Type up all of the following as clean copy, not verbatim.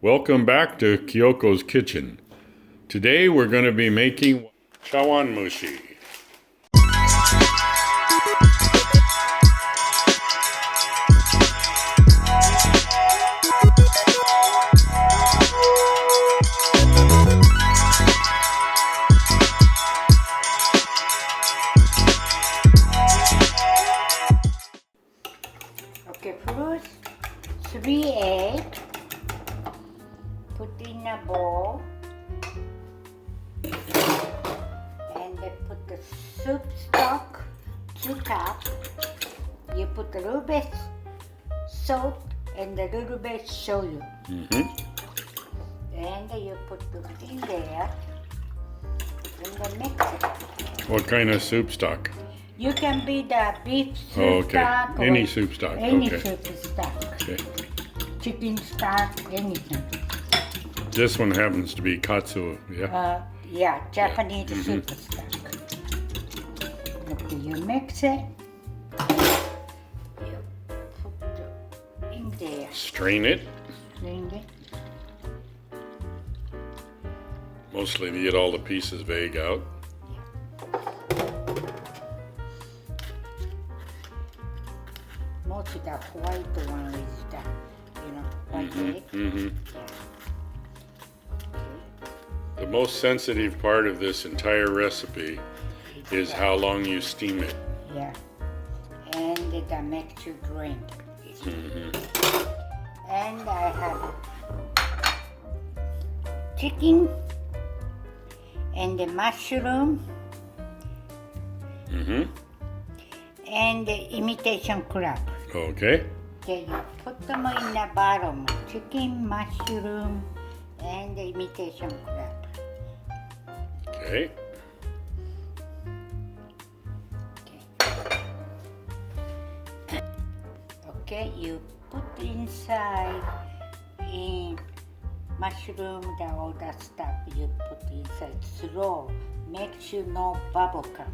Welcome back to Kyoko's Kitchen. Today we're going to be making Chawanmushi. Okay, first 3 eggs. Put in a bowl and they put the soup stock 2 cups. You put a little bit salt and a little bit shoyu. And you put it in there and then mix it. What kind of soup stock? You can be the beef soup stock or any soup stock. any soup stock. Okay. Chicken stock, anything. This one happens to be katsu, yeah? Yeah, Japanese soup stock. Okay, you mix it. You put it in there. Strain it. Strain it. Mostly to get all the pieces vague out. Most of the white one is the, white egg. The most sensitive part of this entire recipe is how long you steam it. Yeah. And that makes you drink. And I have chicken and the mushroom and the imitation crab. Okay. Okay, you put them in the bottom. Chicken, mushroom, and the imitation crab. Okay. Okay, you put inside in mushroom, all that stuff you put inside slow. Make sure no bubble come.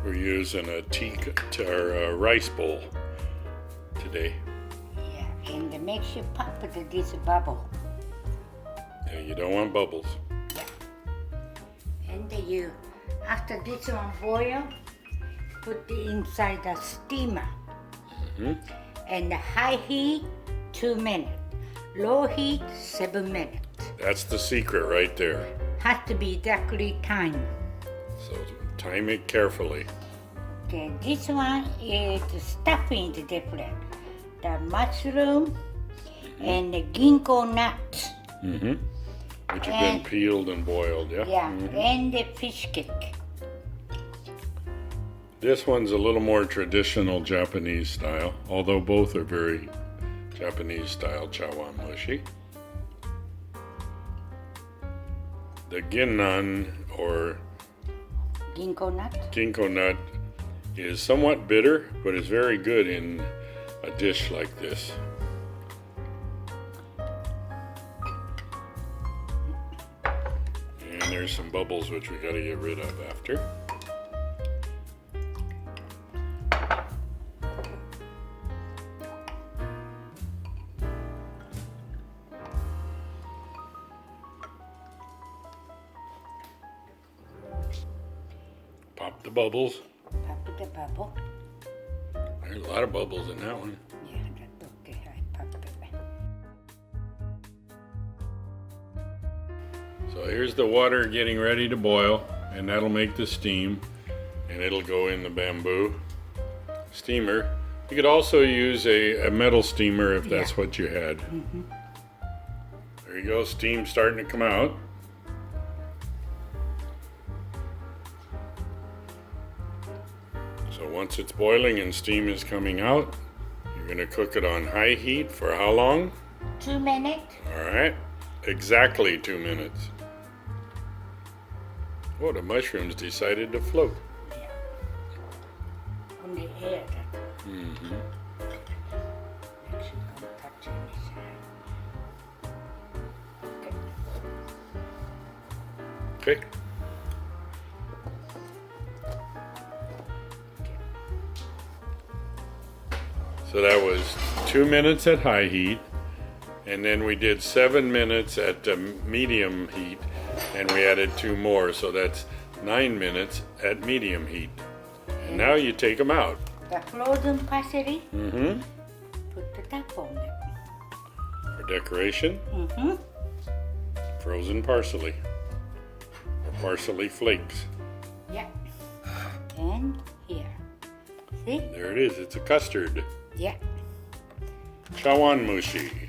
We're using a a rice bowl today. Yeah, and make sure pop this bubble. Yeah, you don't want bubbles. And you, after this one boil, put it inside the steamer. And high heat 2 minutes, low heat 7 minutes. That's the secret right there. Has to be exactly time. So time it carefully. Okay, this one is the stuffing is different. The mushroom and the ginkgo nuts. Which have been peeled and boiled, yeah? Yeah, and the fish cake. This one's a little more traditional Japanese style, although both are very Japanese style chawanmushi. The ginnan or Ginkgo nut is somewhat bitter, but is very good in a dish like this. And there's some bubbles which we gotta get rid of after. Pop the bubbles. Pop the bubble. There's a lot of bubbles in that one. Yeah, that's okay. I popped it. So here's the water getting ready to boil, and that'll make the steam, and it'll go in the bamboo steamer. You could also use a metal steamer if that's what you had. There you go, steam starting to come out. So once it's boiling and steam is coming out, you're going to cook it on high heat for how long? 2 minutes. All right, exactly 2 minutes. Oh, the mushrooms decided to float. Yeah. On the air. Make sure you don't touch anything. Okay. So that was 2 minutes at high heat, and then we did 7 minutes at medium heat, and we added 2 more, so that's 9 minutes at medium heat. And now you take them out. The frozen parsley, Mm-hmm. put the top on it. For decoration, Mm-hmm. frozen parsley or parsley flakes. Yeah. And here. See? There it is. It's a custard. Yeah. Chawanmushi.